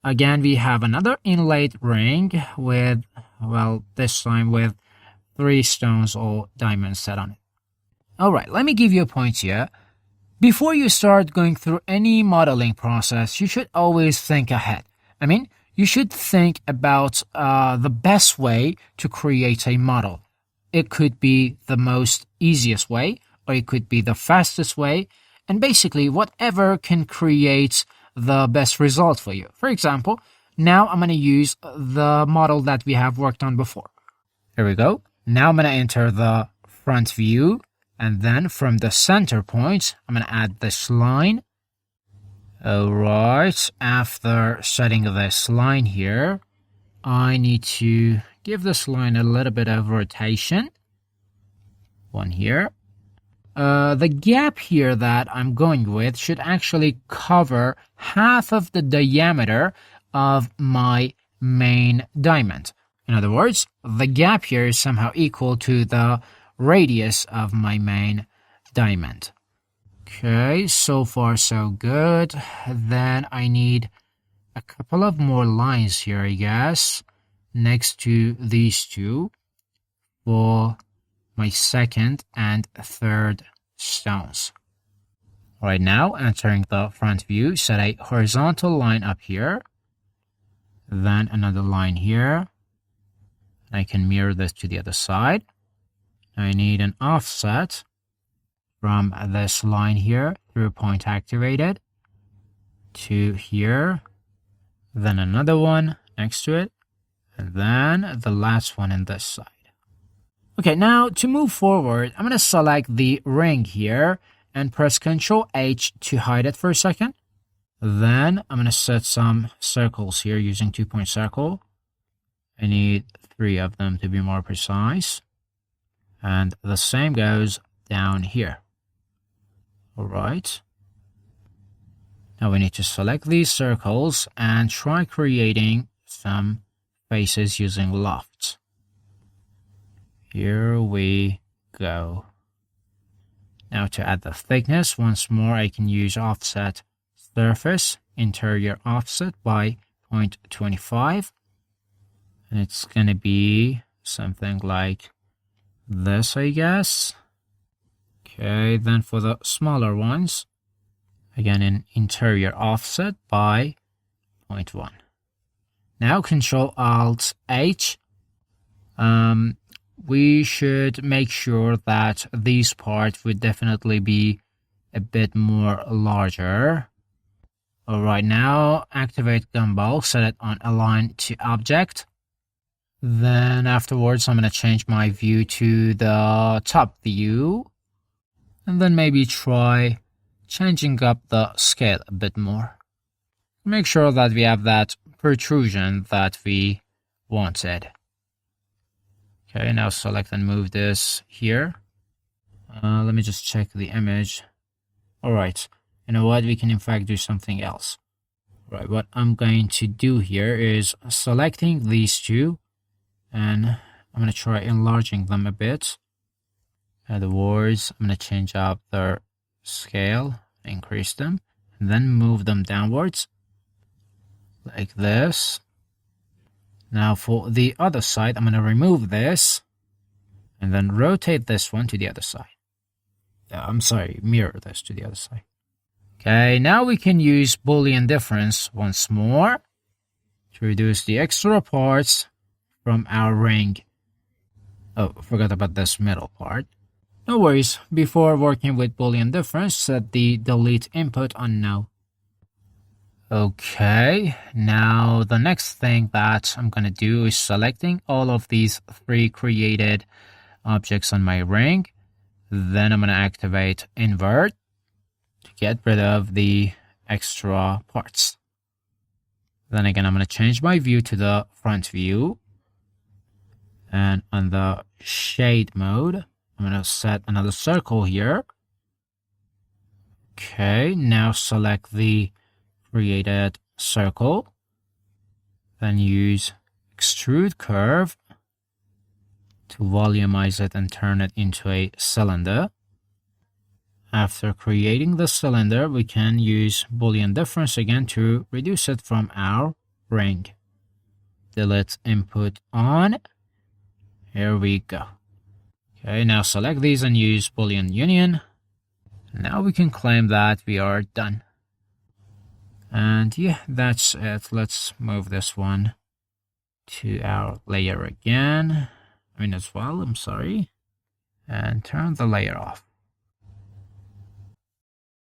Again, we have another inlaid ring with, well, this time with 3 stones or diamonds set on it. Alright, let me give you a point here. Before you start going through any modeling process, you should always think ahead. I mean, you should think about the best way to create a model. It could be the most easiest way, or it could be the fastest way, and basically whatever can create the best result for you. For example, now I'm going to use the model that we have worked on before. Here we go. Now I'm going to enter the front view, and then from the center point, I'm going to add this line. Alright, after setting this line here, I need to give this line a little bit of rotation. One here. The gap here that I'm going with should actually cover half of the diameter of my main diamond. In other words, the gap here is somehow equal to the radius of my main diamond. Okay, so far so good. Then I need a couple of more lines here, I guess, next to these two for my second and third stones. Right now, entering the front view, set a horizontal line up here, then another line here. I can mirror this to the other side. I need an offset from this line here through point activated to here, then another one next to it, and then the last one in this side. Okay, now to move forward, I'm going to select the ring here and press Ctrl H to hide it for a second. Then I'm going to set some circles here using 2-point circle. I need 3 of them to be more precise. And the same goes down here. Alright. Now we need to select these circles and try creating some faces using lofts. Here we go. Now to add the thickness, once more I can use offset surface, interior offset by 0.25. And it's going to be something like this, I guess. Okay, then for the smaller ones, again in interior offset by 0.1. Now Control Alt H. We should make sure that these parts would definitely be a bit more larger. Alright, now activate Gumball, set it on Align to Object. Then afterwards, I'm going to change my view to the top view. And then maybe try changing up the scale a bit more. Make sure that we have that protrusion that we wanted. Okay, now select and move this here. Let me just check the image. Alright, you know what? We can in fact do something else. Right, what I'm going to do here is selecting these two. And I'm going to try enlarging them a bit. In other words, I'm going to change up their scale, increase them, and then move them downwards like this. Now for the other side, I'm going to remove this and then rotate this one to the other side. I'm sorry, mirror this to the other side. Okay, now we can use Boolean difference once more to reduce the extra parts from our ring. Oh, forgot about this middle part. No worries, before working with Boolean difference, set the delete input on no. Okay, now the next thing that I'm going to do is selecting all of these 3 created objects on my ring. Then I'm going to activate invert to get rid of the extra parts. Then again, I'm going to change my view to the front view. And on the shade mode, I'm going to set another circle here. Okay, now select the created circle. Then use extrude curve to volumize it and turn it into a cylinder. After creating the cylinder, we can use Boolean difference again to reduce it from our ring. Delete input on. Here we go. Okay, now select these and use Boolean Union. Now we can claim that we are done. And yeah, that's it. Let's move this one to our layer again. As well, I'm sorry. And turn the layer off.